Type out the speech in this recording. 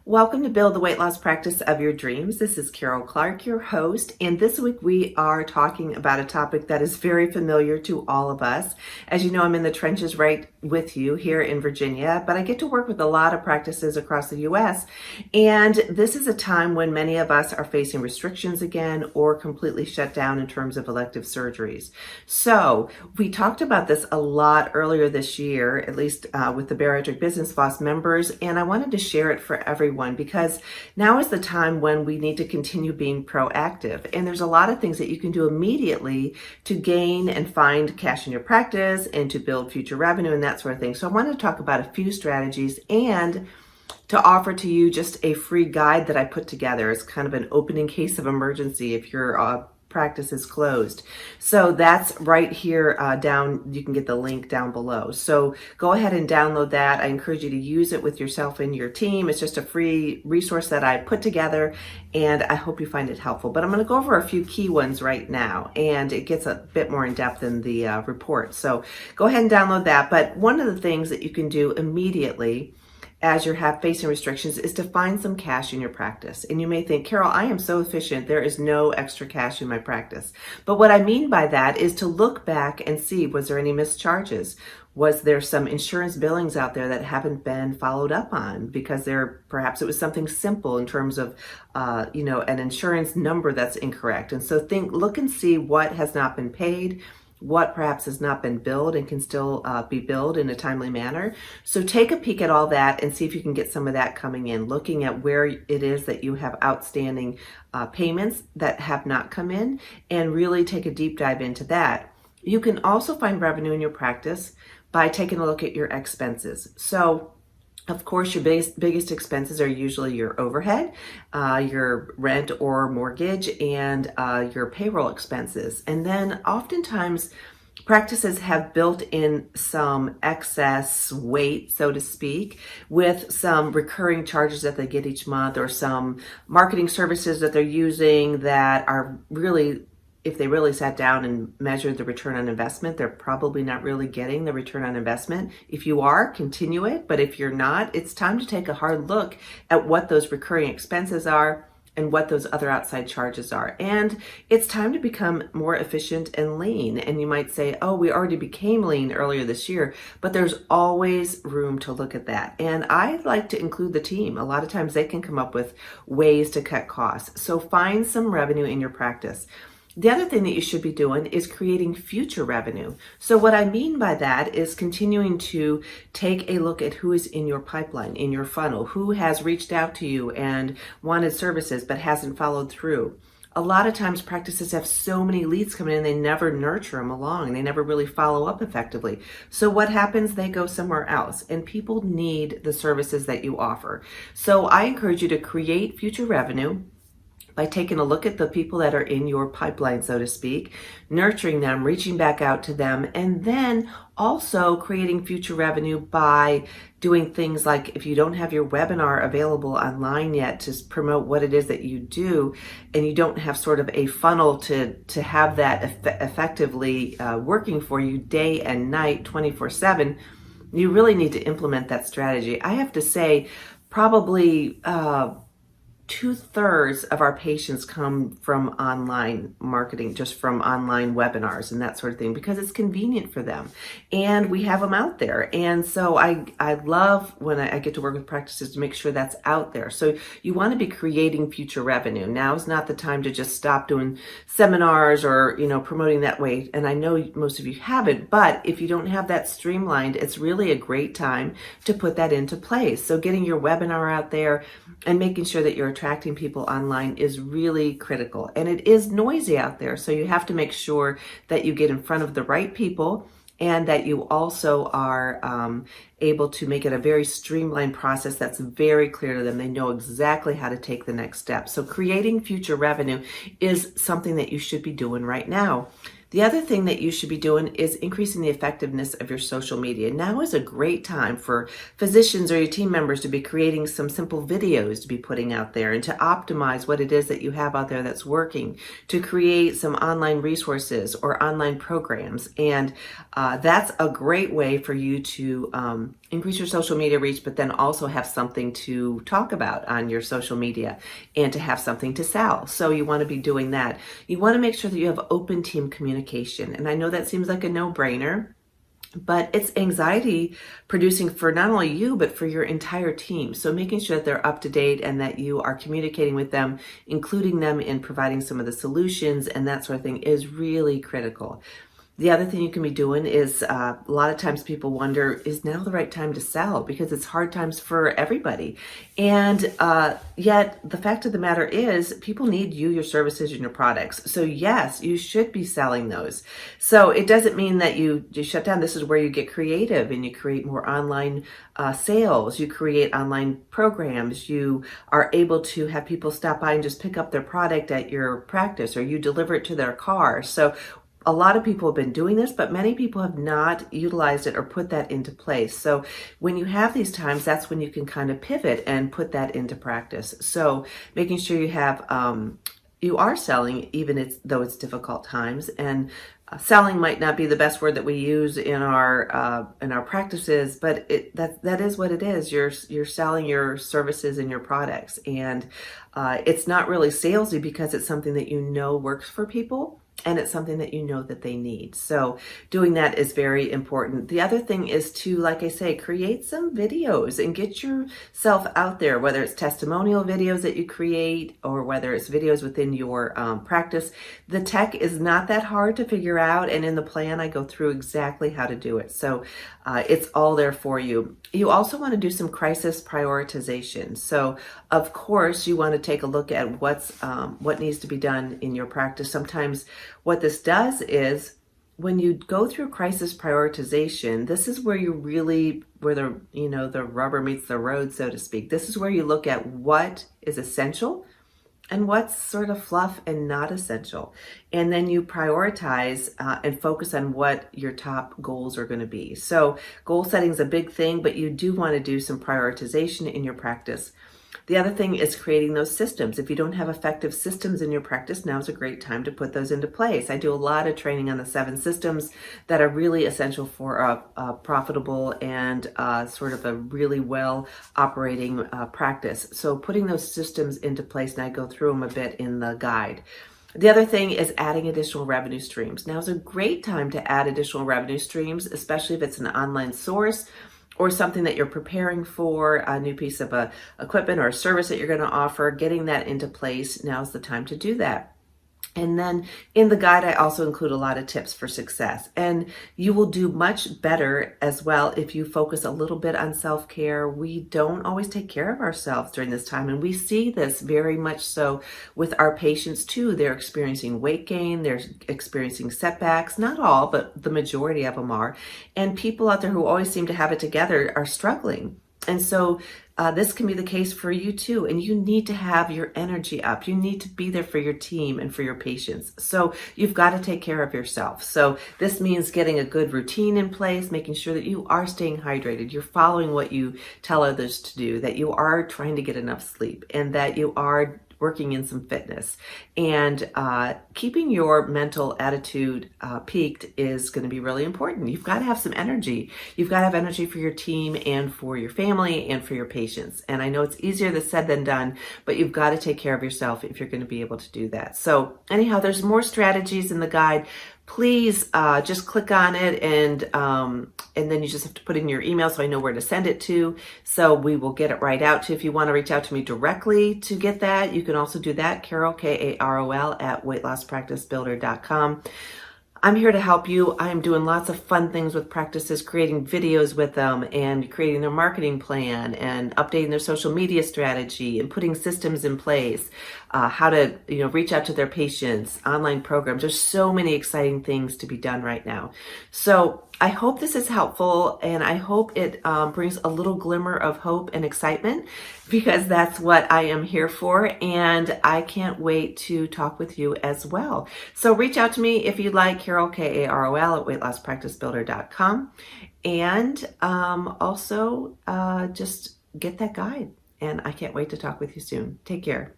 Welcome to Build the Weight Loss Practice of Your Dreams. This is Carol Clark, your host, and this week we are talking about a topic that is very familiar to all of us. As you know, I'm in the trenches right with you here in Virginia, but I get to work with a lot of practices across the U.S., and this is a time when many of us are facing restrictions again or completely shut down in terms of elective surgeries. So we talked about this a lot earlier this year, at least with the Bariatric Business Boss members, and I wanted to share it for everyone because now is the time when we need to continue being proactive. And there's a lot of things that you can do immediately to gain and find cash in your practice and to build future revenue and that sort of thing. So I wanted to talk about a few strategies and to offer to you just a free guide that I put together as kind of an opening case of emergency if your practice is closed. So that's right here down. You can get the link down below. So go ahead and download that. I encourage you to use it with yourself and your team. It's just a free resource that I put together, and I hope you find it helpful. But I'm going to go over a few key ones right now, and it gets a bit more in depth in the report. So go ahead and download that. But one of the things that you can do immediately as you're facing restrictions is to find some cash in your practice. And you may think, Carol, I am so efficient, there is no extra cash in my practice. But what I mean by that is to look back and see, was there any missed charges? Was there some insurance billings out there that haven't been followed up on because perhaps it was something simple in terms of, an insurance number that's incorrect. And so look and see what has not been paid, what perhaps has not been billed and can still be billed in a timely manner. So take a peek at all that and see if you can get some of that coming in, looking at where it is that you have outstanding payments that have not come in, and really take a deep dive into that. You can also find revenue in your practice by taking a look at your expenses. So of course, your biggest expenses are usually your overhead, your rent or mortgage, and your payroll expenses. And then oftentimes practices have built in some excess weight, so to speak, with some recurring charges that they get each month or some marketing services that they're using that are really, if they really sat down and measured the return on investment, they're probably not really getting the return on investment. If you are, continue it. But if you're not, it's time to take a hard look at what those recurring expenses are and what those other outside charges are. And it's time to become more efficient and lean. And you might say, oh, we already became lean earlier this year, but there's always room to look at that. And I like to include the team. A lot of times they can come up with ways to cut costs. So find some revenue in your practice. The other thing that you should be doing is creating future revenue. So what I mean by that is continuing to take a look at who is in your pipeline, in your funnel, who has reached out to you and wanted services but hasn't followed through. A lot of times practices have so many leads coming in, they never nurture them along and they never really follow up effectively. So what happens? They go somewhere else, and people need the services that you offer. So I encourage you to create future revenue by taking a look at the people that are in your pipeline, so to speak, nurturing them, reaching back out to them, and then also creating future revenue by doing things like, if you don't have your webinar available online yet to promote what it is that you do, and you don't have sort of a funnel to have that effectively working for you day and night, 24/7, you really need to implement that strategy. I have to say, probably 2/3 of our patients come from online marketing, just from online webinars and that sort of thing, because it's convenient for them and we have them out there. And so I love when I get to work with practices to make sure that's out there. So you want to be creating future revenue. Now is not the time to just stop doing seminars or, promoting that way. And I know most of you haven't, but if you don't have that streamlined, it's really a great time to put that into place. So getting your webinar out there and making sure that you're attracting people online is really critical. And it is noisy out there, so you have to make sure that you get in front of the right people and that you also are able to make it a very streamlined process that's very clear to them. They know exactly how to take the next step. So creating future revenue is something that you should be doing right now. The other thing that you should be doing is increasing the effectiveness of your social media. Now is a great time for physicians or your team members to be creating some simple videos to be putting out there and to optimize what it is that you have out there that's working, to create some online resources or online programs. And that's a great way for you to increase your social media reach, but then also have something to talk about on your social media and to have something to sell. So you want to be doing that. You want to make sure that you have open team communication. And I know that seems like a no-brainer, but it's anxiety producing for not only you, but for your entire team. So making sure that they're up to date and that you are communicating with them, including them in providing some of the solutions and that sort of thing is really critical. The other thing you can be doing is a lot of times people wonder, is now the right time to sell? Because it's hard times for everybody. And yet the fact of the matter is people need you, your services, and your products. So yes, you should be selling those. So it doesn't mean that you shut down. This is where you get creative and you create more online sales. You create online programs. You are able to have people stop by and just pick up their product at your practice, or you deliver it to their car. So a lot of people have been doing this, but many people have not utilized it or put that into place. So when you have these times, that's when you can kind of pivot and put that into practice. So making sure you have, you are selling, even though it's difficult times. And selling might not be the best word that we use in our practices, but that is what it is. You're selling your services and your products, and it's not really salesy because it's something that you know works for people. And it's something that you know that they need. So doing that is very important. The other thing is to, like I say, create some videos and get yourself out there, whether it's testimonial videos that you create or whether it's videos within your practice. The tech is not that hard to figure out. And in the plan, I go through exactly how to do it. So it's all there for you. You also want to do some crisis prioritization. So of course, you want to take a look at what needs to be done in your practice. Sometimes what this does is when you go through crisis prioritization, this is where where the rubber meets the road, so to speak. This is where you look at what is essential and what's sort of fluff and not essential. And then you prioritize and focus on what your top goals are going to be. So goal setting is a big thing, but you do want to do some prioritization in your practice. The other thing is creating those systems. If you don't have effective systems in your practice, now's a great time to put those into place. I do a lot of training on the 7 systems that are really essential for a profitable and sort of a really well operating practice. So putting those systems into place, and I go through them a bit in the guide. The other thing is adding additional revenue streams. Now is a great time to add additional revenue streams, especially if it's an online source or something that you're preparing for, a new piece of equipment or a service that you're going to offer. Getting that into place, now's the time to do that. And then in the guide, I also include a lot of tips for success. And you will do much better as well if you focus a little bit on self-care. We don't always take care of ourselves during this time. And we see this very much so with our patients too. They're experiencing weight gain. They're experiencing setbacks. Not all, but the majority of them are. And people out there who always seem to have it together are struggling. And so this can be the case for you too. And you need to have your energy up. You need to be there for your team and for your patients. So you've got to take care of yourself. So this means getting a good routine in place, making sure that you are staying hydrated, you're following what you tell others to do, that you are trying to get enough sleep, and that you are working in some fitness. And keeping your mental attitude peaked is going to be really important. You've got to have some energy. You've got to have energy for your team and for your family and for your patients. And I know it's easier said than done, but you've got to take care of yourself if you're going to be able to do that. So anyhow, there's more strategies in the guide. Please just click on it, and then you just have to put in your email so I know where to send it to. So we will get it right out to you. If you want to reach out to me directly to get that, you can also do that. Carol, Karol, at weightlosspracticebuilder.com. I'm here to help you. I'm doing lots of fun things with practices, creating videos with them and creating their marketing plan and updating their social media strategy and putting systems in place, how to reach out to their patients, online programs. There's so many exciting things to be done right now. So I hope this is helpful, and I hope it brings a little glimmer of hope and excitement, because that's what I am here for, and I can't wait to talk with you as well. So reach out to me if you'd like, Carol, Karol, at weightlosspracticebuilder.com, and also just get that guide, and I can't wait to talk with you soon. Take care.